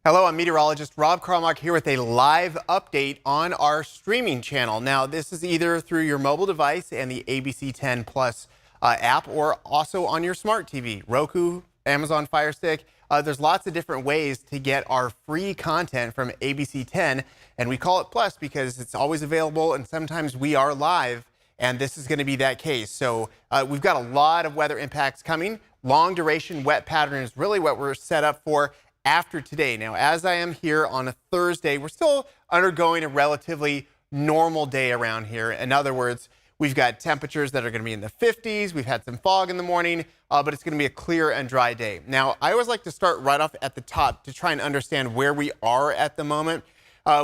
Hello, I'm meteorologist Rob Carlmark here with a live update on our streaming channel. Now, this is either through your mobile device and the ABC 10 Plus app, or also on your smart TV, Roku, Amazon Fire Stick. There's lots of different ways to get our free content from ABC 10, and we call it Plus because it's always available, and sometimes we are live, and this is going to be that case. So we've got a lot of weather impacts coming. Long duration wet pattern is really what we're set up for after today. Now, as I am here on a Thursday, we're still undergoing a relatively normal day around here. In other words, we've got temperatures that are going to be in the 50s. We've had some fog in the morning, but it's going to be a clear and dry day. Now, I always like to start right off at the top to try and understand where we are at the moment.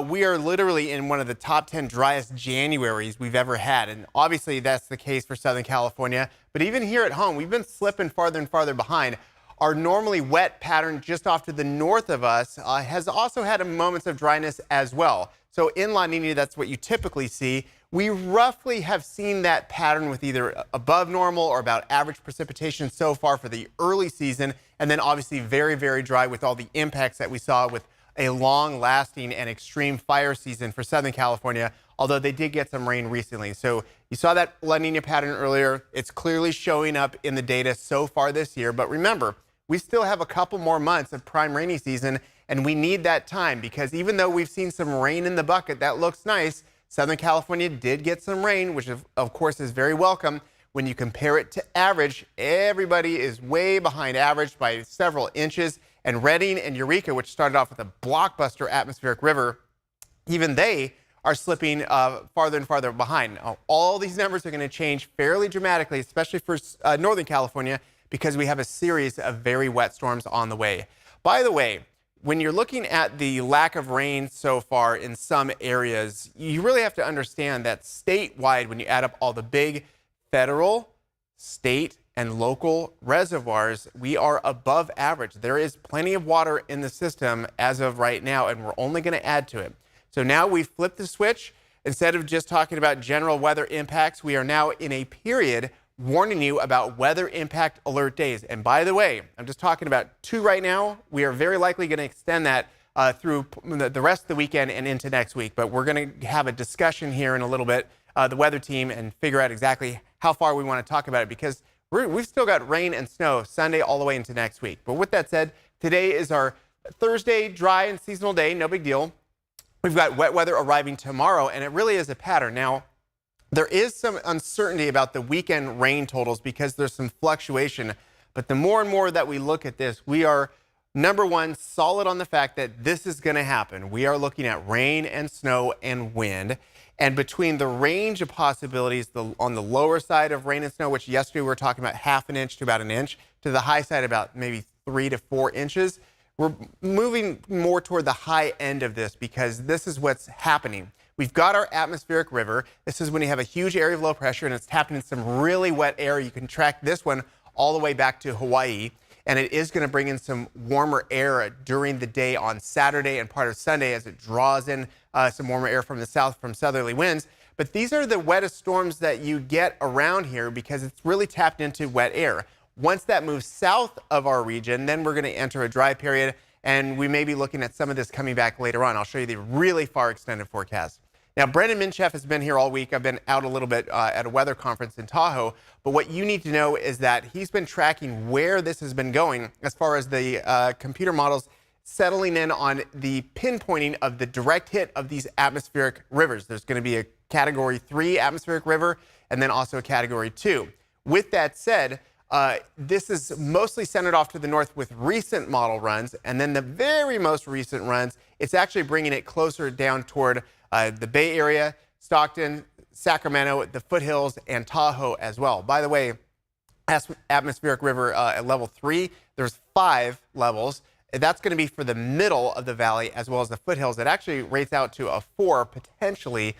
We are literally in one of the top 10 driest Januaries we've ever had. And obviously that's the case for Southern California. But even here at home, we've been slipping farther and farther behind. Our normally wet pattern just off to the north of us has also had moments of dryness as well. So in La Nina, that's what you typically see. We roughly have seen that pattern with either above normal or about average precipitation so far for the early season. And then obviously very, very dry with all the impacts that we saw with a long-lasting and extreme fire season for Southern California, although they did get some rain recently. So you saw that La Nina pattern earlier. It's clearly showing up in the data so far this year. But remember, we still have a couple more months of prime rainy season, and we need that time because even though we've seen some rain in the bucket, that looks nice. Southern California did get some rain, which of course is very welcome. When you compare it to average, everybody is way behind average by several inches. And Redding and Eureka, which started off with a blockbuster atmospheric river, even they are slipping farther and farther behind. Now, all these numbers are going to change fairly dramatically, especially for Northern California, because we have a series of very wet storms on the way. By the way, when you're looking at the lack of rain so far in some areas, you really have to understand that statewide, when you add up all the big federal, state, and local reservoirs, we are above average. There is plenty of water in the system as of right now, and we're only going to add to it. So now we've flipped the switch. Instead of just talking about general weather impacts, we are now in a period warning you about weather impact alert days. And by the way, I'm just talking about 2 right now. We are very likely going to extend that through the rest of the weekend and into next week. But we're going to have a discussion here in a little bit, the weather team, and figure out exactly how far we want to talk about it, because we've still got rain and snow Sunday all the way into next week. But with that said, today is our Thursday dry and seasonal day. No big deal. We've got wet weather arriving tomorrow, and it really is a pattern. Now, there is some uncertainty about the weekend rain totals because there's some fluctuation. But the more and more that we look at this, we are, number one, solid on the fact that this is going to happen. We are looking at rain and snow and wind. And between the range of possibilities, on the lower side of rain and snow, which yesterday we were talking about ½ an inch to about an inch, to the high side about maybe 3 to 4 inches, we're moving more toward the high end of this because this is what's happening. We've got our atmospheric river. This is when you have a huge area of low pressure and it's tapped in some really wet air. You can track this one all the way back to Hawaii. And it is going to bring in some warmer air during the day on Saturday and part of Sunday as it draws in some warmer air from the south from southerly winds. But these are the wettest storms that you get around here because it's really tapped into wet air. Once that moves south of our region, then we're going to enter a dry period, and we may be looking at some of this coming back later on. I'll show you the really far extended forecast. Now, Brendan Minchef has been here all week. I've been out a little bit at a weather conference in Tahoe. But what you need to know is that he's been tracking where this has been going as far as the computer models settling in on the pinpointing of the direct hit of these atmospheric rivers. There's going to be a Category 3 atmospheric river and then also a Category 2. With that said, this is mostly centered off to the north with recent model runs. And then the very most recent runs, it's actually bringing it closer down toward the Bay Area, Stockton, Sacramento, the foothills, and Tahoe as well. By the way, atmospheric river at level 3, there's 5 levels. That's going to be for the middle of the valley as well as the foothills. It actually rates out to a 4, potentially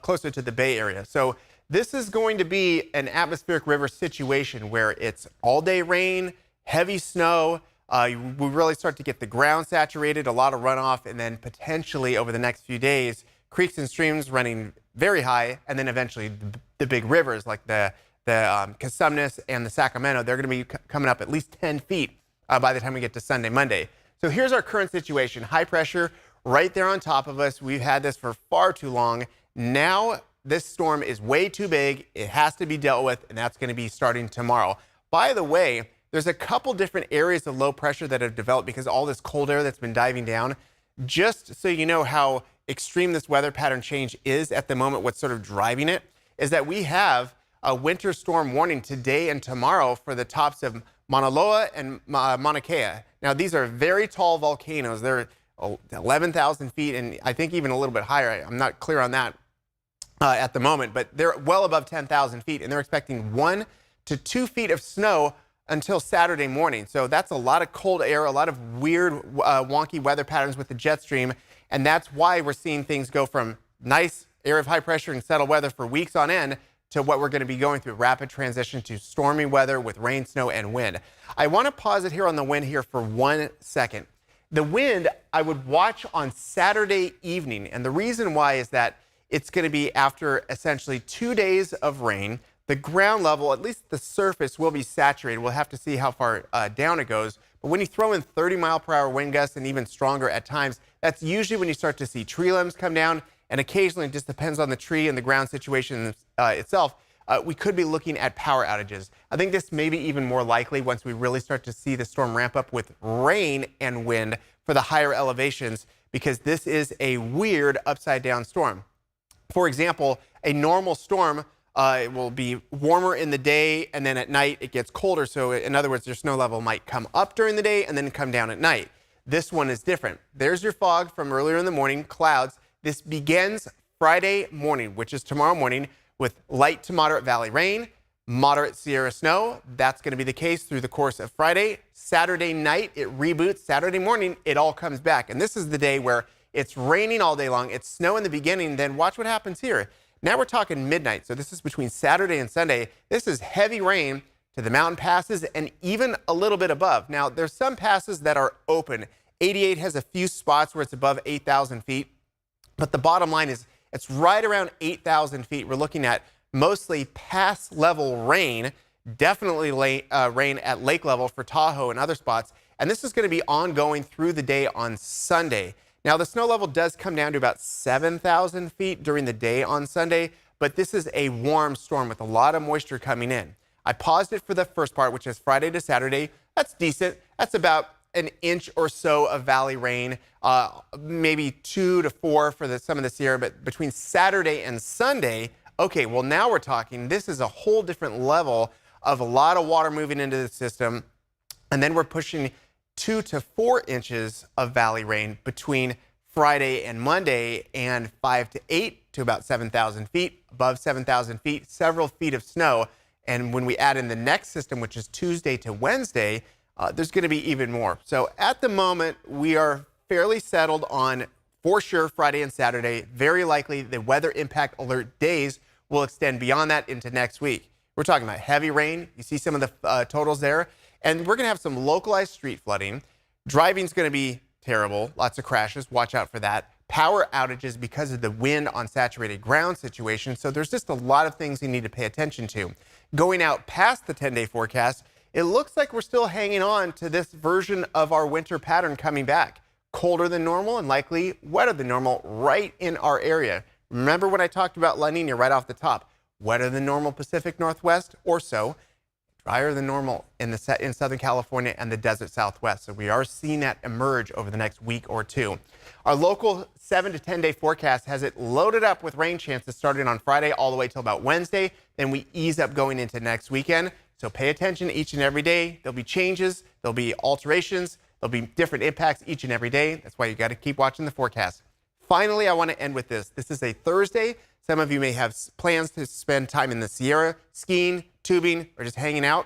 closer to the Bay Area. So this is going to be an atmospheric river situation where it's all-day rain, heavy snow. We really start to get the ground saturated, a lot of runoff, and then potentially over the next few days, creeks and streams running very high, and then eventually the big rivers like the Cosumnes and the Sacramento, they're going to be coming up at least 10 feet by the time we get to Sunday, Monday. So here's our current situation. High pressure right there on top of us. We've had this for far too long. Now this storm is way too big. It has to be dealt with, and that's going to be starting tomorrow. By the way, there's a couple different areas of low pressure that have developed because all this cold air that's been diving down. Just so you know how extreme this weather pattern change is at the moment, what's sort of driving it is that we have a winter storm warning today and tomorrow for the tops of Mauna Loa and Mauna Kea. Now, these are very tall volcanoes. They're 11,000 feet and I think even a little bit higher. I'm not clear on that at the moment, but they're well above 10,000 feet and they're expecting 1 to 2 feet of snow until Saturday morning. So that's a lot of cold air, a lot of weird, wonky weather patterns with the jet stream. And that's why we're seeing things go from nice area of high pressure and settled weather for weeks on end to what we're going to be going through, rapid transition to stormy weather with rain, snow, and wind. I want to pause it here on the wind here for 1 second. The wind I would watch on Saturday evening. And the reason why is that it's going to be after essentially 2 days of rain. The ground level, at least the surface, will be saturated. We'll have to see how far down it goes. But when you throw in 30-mile-per-hour wind gusts and even stronger at times, that's usually when you start to see tree limbs come down. And occasionally, it just depends on the tree and the ground situation itself. We could be looking at power outages. I think this may be even more likely once we really start to see the storm ramp up with rain and wind for the higher elevations, because this is a weird upside-down storm. For example, a normal storm it will be warmer in the day, and then at night it gets colder. So in other words, your snow level might come up during the day and then come down at night. This one is different. There's your fog from earlier in the morning, clouds. This begins Friday morning, which is tomorrow morning, with light to moderate valley rain, moderate Sierra snow. That's going to be the case through the course of Friday. Saturday night, it reboots. Saturday morning, it all comes back. And this is the day where it's raining all day long. It's snow in the beginning. Then watch what happens here. Now we're talking midnight, so this is between Saturday and Sunday. This is heavy rain to the mountain passes and even a little bit above. Now, there's some passes that are open. 88 has a few spots where it's above 8,000 feet, but the bottom line is it's right around 8,000 feet. We're looking at mostly pass level rain, definitely rain at lake level for Tahoe and other spots, and this is going to be ongoing through the day on Sunday. Now, the snow level does come down to about 7,000 feet during the day on Sunday, but this is a warm storm with a lot of moisture coming in. I paused it for the first part, which is Friday to Saturday. That's decent. That's about an inch or so of valley rain, maybe 2 to 4 for some of the Sierra, but between Saturday and Sunday, okay, well, now we're talking, this is a whole different level of a lot of water moving into the system, and then we're pushing 2 to 4 inches of valley rain between Friday and Monday, and 5 to 8 to about 7,000 feet, above 7,000 feet, several feet of snow. And when we add in the next system, which is Tuesday to Wednesday, there's going to be even more. So at the moment, we are fairly settled on, for sure, Friday and Saturday. Very likely the weather impact alert days will extend beyond that into next week. We're talking about heavy rain. You see some of the totals there. And we're going to have some localized street flooding. Driving's going to be terrible. Lots of crashes. Watch out for that. Power outages because of the wind on saturated ground situation. So there's just a lot of things you need to pay attention to. Going out past the 10-day forecast, it looks like we're still hanging on to this version of our winter pattern coming back. Colder than normal and likely wetter than normal right in our area. Remember when I talked about La Nina right off the top? Wetter than normal Pacific Northwest or so. Drier than normal in Southern California and the desert Southwest. So we are seeing that emerge over the next week or two. Our local 7 to 10 day forecast has it loaded up with rain chances starting on Friday all the way till about Wednesday. Then we ease up going into next weekend. So pay attention each and every day. There'll be changes, there'll be alterations, there'll be different impacts each and every day. That's why you got to keep watching the forecast. Finally, I want to end with this. This is a Thursday. Some of you may have plans to spend time in the Sierra, skiing, tubing, or just hanging out.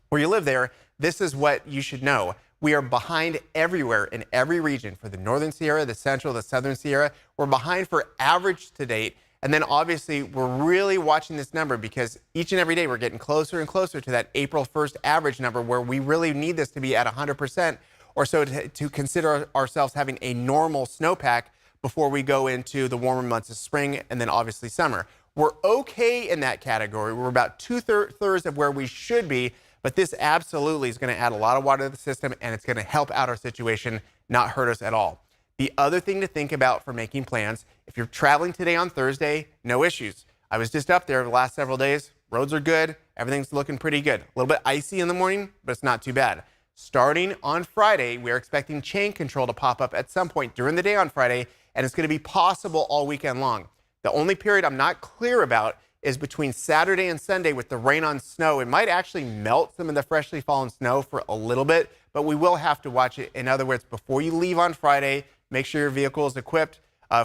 Where you live there, this is what you should know. We are behind everywhere in every region for the Northern Sierra, the Central, the Southern Sierra. We're behind for average to date. And then obviously we're really watching this number because each and every day we're getting closer and closer to that April 1st average number where we really need this to be at 100% or so to consider ourselves having a normal snowpack before we go into the warmer months of spring and then obviously summer. We're okay in that category. We're about two-thirds of where we should be, But this absolutely is going to add a lot of water to the system, and it's going to help out our situation, not hurt us at all. The other thing to think about for making plans, if you're traveling today on Thursday, no issues. I was just up there the last several days. Roads are good. Everything's looking pretty good. A little bit icy in the morning, but it's not too bad. Starting on Friday, we are expecting chain control to pop up at some point during the day on Friday, and it's going to be possible all weekend long. The only period I'm not clear about is between Saturday and Sunday with the rain on snow. It might actually melt some of the freshly fallen snow for a little bit, but we will have to watch it. In other words, before you leave on Friday, make sure your vehicle is equipped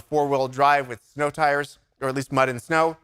four-wheel drive with snow tires, or at least mud and snow.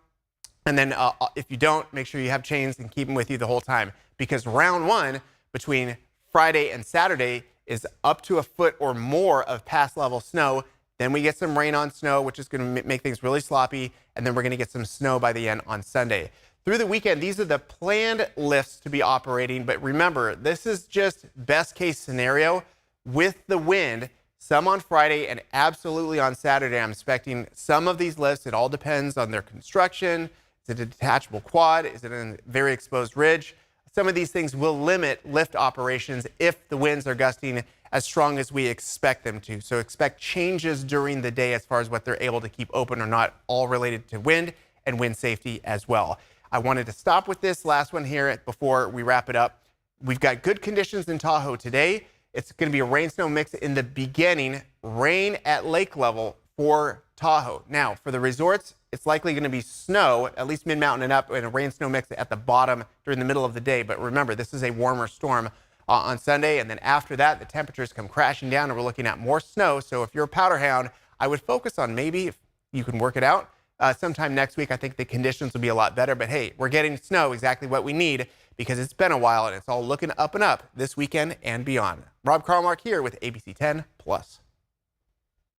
And then if you don't, make sure you have chains and keep them with you the whole time, because round one between Friday and Saturday is up to a foot or more of pass level snow. Then we get some rain on snow, which is going to make things really sloppy. And then we're going to get some snow by the end on Sunday. Through the weekend, these are the planned lifts to be operating. But remember, this is just best case scenario with the wind. Some on Friday and absolutely on Saturday. I'm expecting some of these lifts. It all depends on their construction. Is it a detachable quad? Is it a very exposed ridge? Some of these things will limit lift operations if the winds are gusting as strong as we expect them to. So expect changes during the day as far as what they're able to keep open or not, all related to wind and wind safety as well. I wanted to stop with this last one here before we wrap it up. We've got good conditions in Tahoe today. It's going to be a rain-snow mix in the beginning, rain at lake level for Tahoe. Now, for the resorts, it's likely going to be snow, at least mid-mountain and up, and a rain-snow mix at the bottom during the middle of the day. But remember, this is a warmer storm on Sunday, and then after that, the temperatures come crashing down, and we're looking at more snow. So if you're a powder hound, I would focus on maybe, if you can work it out, sometime next week. I think the conditions will be a lot better. But hey, we're getting snow, exactly what we need, because it's been a while, and it's all looking up and up this weekend and beyond. Rob Carlmark here with ABC 10 Plus.